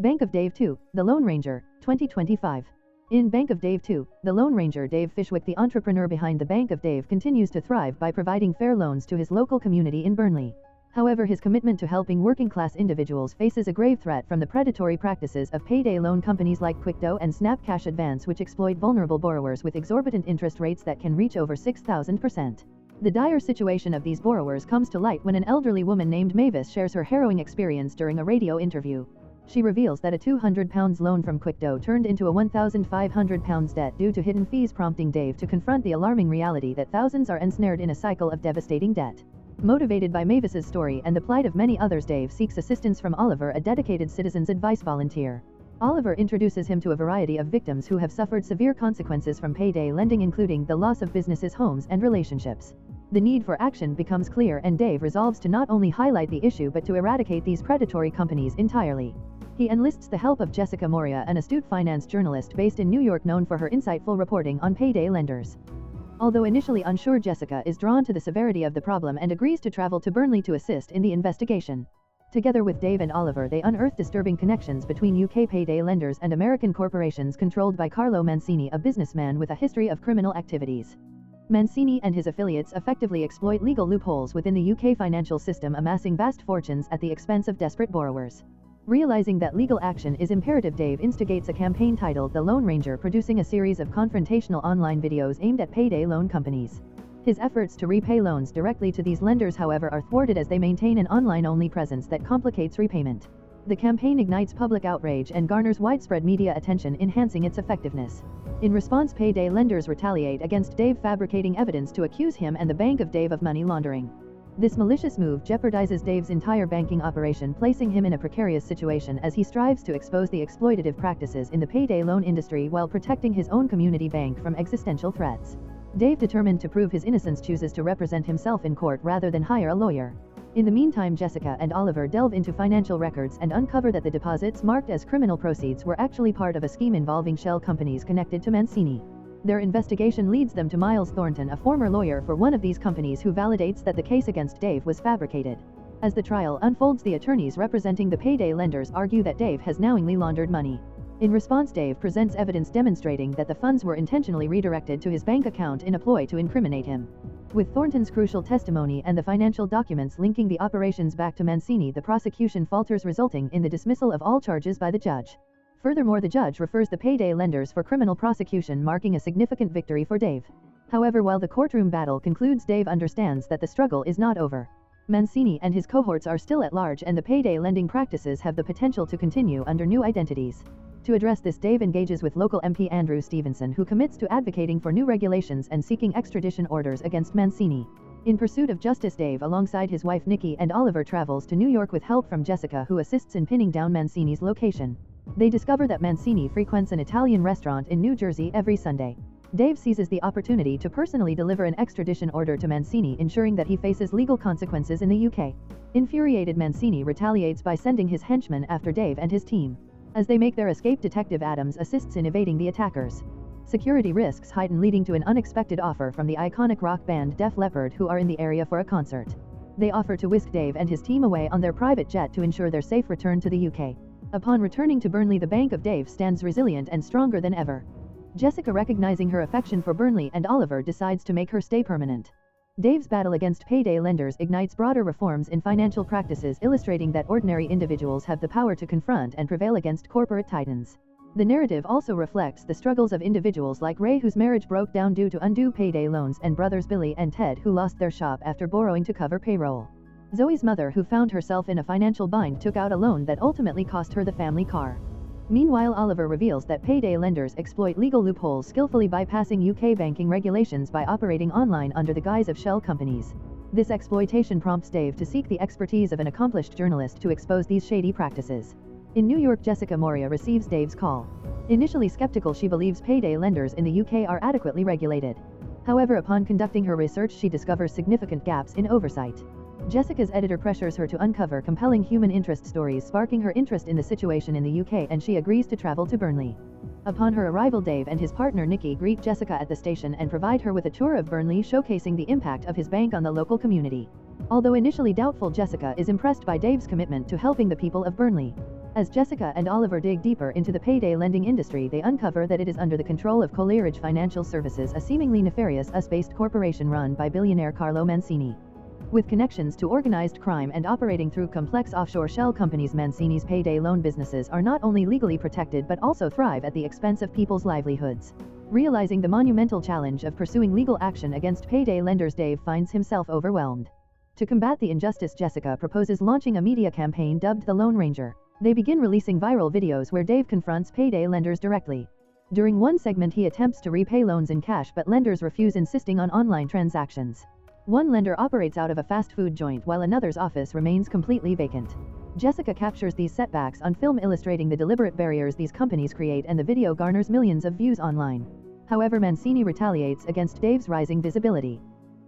Bank of Dave 2, The Lone Ranger, 2025. In Bank of Dave 2, The Lone Ranger, Dave Fishwick, the entrepreneur behind the Bank of Dave, continues to thrive by providing fair loans to his local community in Burnley. However, his commitment to helping working-class individuals faces a grave threat from the predatory practices of payday loan companies like QuickDo and Snap Cash Advance, which exploit vulnerable borrowers with exorbitant interest rates that can reach over 6,000%. The dire situation of these borrowers comes to light when an elderly woman named Mavis shares her harrowing experience during a radio interview. She reveals that a £200 loan from QuickDo turned into a £1,500 debt due to hidden fees, prompting Dave to confront the alarming reality that thousands are ensnared in a cycle of devastating debt. Motivated by Mavis's story and the plight of many others, Dave seeks assistance from Oliver, a dedicated citizens advice volunteer. Oliver introduces him to a variety of victims who have suffered severe consequences from payday lending, including the loss of businesses, homes, and relationships. The need for action becomes clear, and Dave resolves to not only highlight the issue but to eradicate these predatory companies entirely. He enlists the help of Jessica Moria, an astute finance journalist based in New York known for her insightful reporting on payday lenders. Although initially unsure, Jessica is drawn to the severity of the problem and agrees to travel to Burnley to assist in the investigation. Together with Dave and Oliver, they unearth disturbing connections between UK payday lenders and American corporations controlled by Carlo Mancini, a businessman with a history of criminal activities. Mancini and his affiliates effectively exploit legal loopholes within the UK financial system, amassing vast fortunes at the expense of desperate borrowers. Realizing that legal action is imperative, Dave instigates a campaign titled The Lone Ranger, producing a series of confrontational online videos aimed at payday loan companies. His efforts to repay loans directly to these lenders, however, are thwarted as they maintain an online-only presence that complicates repayment. The campaign ignites public outrage and garners widespread media attention, enhancing its effectiveness. In response, payday lenders retaliate against Dave, fabricating evidence to accuse him and the Bank of Dave of money laundering. This malicious move jeopardizes Dave's entire banking operation, placing him in a precarious situation as he strives to expose the exploitative practices in the payday loan industry while protecting his own community bank from existential threats. Dave, determined to prove his innocence, chooses to represent himself in court rather than hire a lawyer. In the meantime, Jessica and Oliver delve into financial records and uncover that the deposits marked as criminal proceeds were actually part of a scheme involving shell companies connected to Mancini. Their investigation leads them to Miles Thornton, a former lawyer for one of these companies, who validates that the case against Dave was fabricated. As the trial unfolds, the attorneys representing the payday lenders argue that Dave has knowingly laundered money. In response, Dave presents evidence demonstrating that the funds were intentionally redirected to his bank account in a ploy to incriminate him. With Thornton's crucial testimony and the financial documents linking the operations back to Mancini, the prosecution falters, resulting in the dismissal of all charges by the judge. Furthermore, the judge refers the payday lenders for criminal prosecution, marking a significant victory for Dave. However, while the courtroom battle concludes, Dave understands that the struggle is not over. Mancini and his cohorts are still at large, and the payday lending practices have the potential to continue under new identities. To address this, Dave engages with local MP Andrew Stevenson, who commits to advocating for new regulations and seeking extradition orders against Mancini. In pursuit of justice, Dave, alongside his wife Nikki and Oliver, travels to New York with help from Jessica, who assists in pinning down Mancini's location. They discover that Mancini frequents an Italian restaurant in New Jersey every Sunday. Dave seizes the opportunity to personally deliver an extradition order to Mancini, ensuring that he faces legal consequences in the UK. Infuriated, Mancini retaliates by sending his henchmen after Dave and his team. As they make their escape, Detective Adams assists in evading the attackers. Security risks heighten, leading to an unexpected offer from the iconic rock band Def Leppard, who are in the area for a concert. They offer to whisk Dave and his team away on their private jet to ensure their safe return to the UK. Upon returning to Burnley, the Bank of Dave stands resilient and stronger than ever. Jessica, recognizing her affection for Burnley and Oliver, decides to make her stay permanent. Dave's battle against payday lenders ignites broader reforms in financial practices, illustrating that ordinary individuals have the power to confront and prevail against corporate titans. The narrative also reflects the struggles of individuals like Ray, whose marriage broke down due to undue payday loans, and brothers Billy and Ted, who lost their shop after borrowing to cover payroll. Zoe's mother, who found herself in a financial bind, took out a loan that ultimately cost her the family car. Meanwhile, Oliver reveals that payday lenders exploit legal loopholes, skillfully bypassing UK banking regulations by operating online under the guise of shell companies. This exploitation prompts Dave to seek the expertise of an accomplished journalist to expose these shady practices. In New York, Jessica Moria receives Dave's call. Initially skeptical, she believes payday lenders in the UK are adequately regulated. However, upon conducting her research, she discovers significant gaps in oversight. Jessica's editor pressures her to uncover compelling human interest stories, sparking her interest in the situation in the UK, and she agrees to travel to Burnley. Upon her arrival, Dave and his partner Nikki greet Jessica at the station and provide her with a tour of Burnley, showcasing the impact of his bank on the local community. Although initially doubtful, Jessica is impressed by Dave's commitment to helping the people of Burnley. As Jessica and Oliver dig deeper into the payday lending industry, they uncover that it is under the control of Coleridge Financial Services, a seemingly nefarious US-based corporation run by billionaire Carlo Mancini. With connections to organized crime and operating through complex offshore shell companies, Mancini's payday loan businesses are not only legally protected but also thrive at the expense of people's livelihoods. Realizing the monumental challenge of pursuing legal action against payday lenders, Dave finds himself overwhelmed. To combat the injustice, Jessica proposes launching a media campaign dubbed the Lone Ranger. They begin releasing viral videos where Dave confronts payday lenders directly. During one segment, he attempts to repay loans in cash, but lenders refuse, insisting on online transactions. One lender operates out of a fast food joint while another's office remains completely vacant. Jessica captures these setbacks on film, illustrating the deliberate barriers these companies create, and the video garners millions of views online. However, Mancini retaliates against Dave's rising visibility.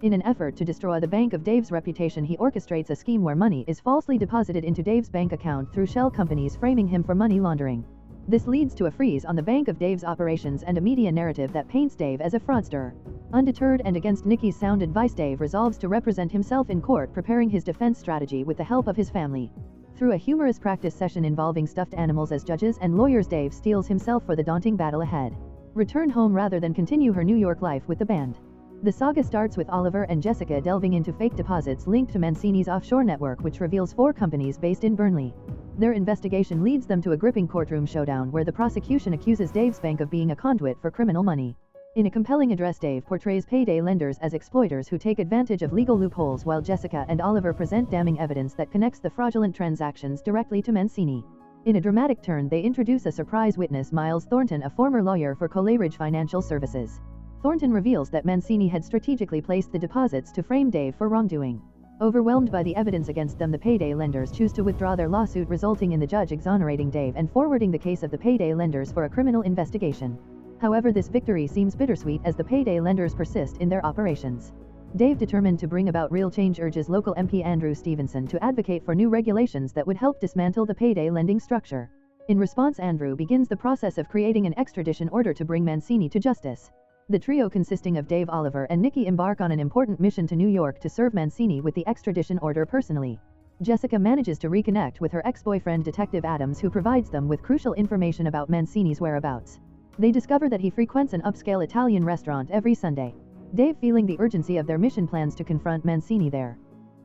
In an effort to destroy the bank of Dave's reputation, he orchestrates a scheme where money is falsely deposited into Dave's bank account through shell companies, framing him for money laundering. This leads to a freeze on the bank of Dave's operations and a media narrative that paints Dave as a fraudster. Undeterred and against Nikki's sound advice, Dave resolves to represent himself in court, preparing his defense strategy with the help of his family. Through a humorous practice session involving stuffed animals as judges and lawyers, Dave steels himself for the daunting battle ahead. Return home rather than continue her New York life with the band. The saga starts with Oliver and Jessica delving into fake deposits linked to Mancini's offshore network, which reveals 4 companies based in Burnley. Their investigation leads them to a gripping courtroom showdown where the prosecution accuses Dave's bank of being a conduit for criminal money. In a compelling address, Dave portrays payday lenders as exploiters who take advantage of legal loopholes, while Jessica and Oliver present damning evidence that connects the fraudulent transactions directly to Mancini. In a dramatic turn, they introduce a surprise witness, Miles Thornton, a former lawyer for Coleridge Financial Services. Thornton reveals that Mancini had strategically placed the deposits to frame Dave for wrongdoing. Overwhelmed by the evidence against them, the payday lenders choose to withdraw their lawsuit, resulting in the judge exonerating Dave and forwarding the case of the payday lenders for a criminal investigation. However, this victory seems bittersweet as the payday lenders persist in their operations. Dave, determined to bring about real change, urges local MP Andrew Stevenson to advocate for new regulations that would help dismantle the payday lending structure. In response, Andrew begins the process of creating an extradition order to bring Mancini to justice. The trio, consisting of Dave, Oliver, and Nikki, embark on an important mission to New York to serve Mancini with the extradition order personally. Jessica manages to reconnect with her ex-boyfriend Detective Adams, who provides them with crucial information about Mancini's whereabouts. They discover that he frequents an upscale Italian restaurant every Sunday. Dave, feeling the urgency of their mission, plans to confront Mancini there.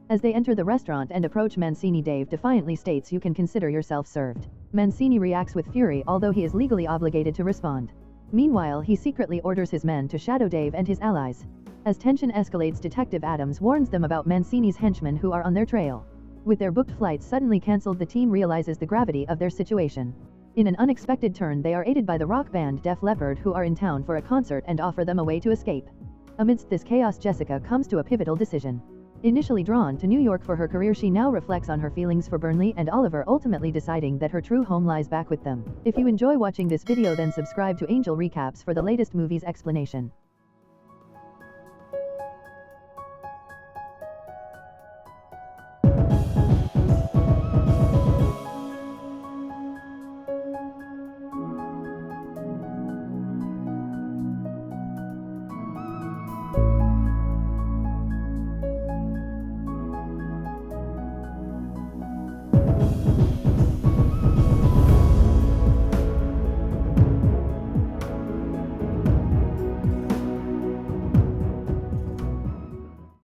As they enter the restaurant and approach Mancini, Dave defiantly states, "You can consider yourself served." Mancini reacts with fury, although he is legally obligated to respond. Meanwhile, he secretly orders his men to shadow Dave and his allies. As tension escalates, Detective Adams warns them about Mancini's henchmen who are on their trail. With their booked flights suddenly cancelled, the team realizes the gravity of their situation. In an unexpected turn, they are aided by the rock band Def Leppard, who are in town for a concert and offer them a way to escape. Amidst this chaos, Jessica comes to a pivotal decision. Initially drawn to New York for her career, she now reflects on her feelings for Burnley and Oliver, ultimately deciding that her true home lies back with them. If you enjoy watching this video, then subscribe to Angel Recaps for the latest movies explanation.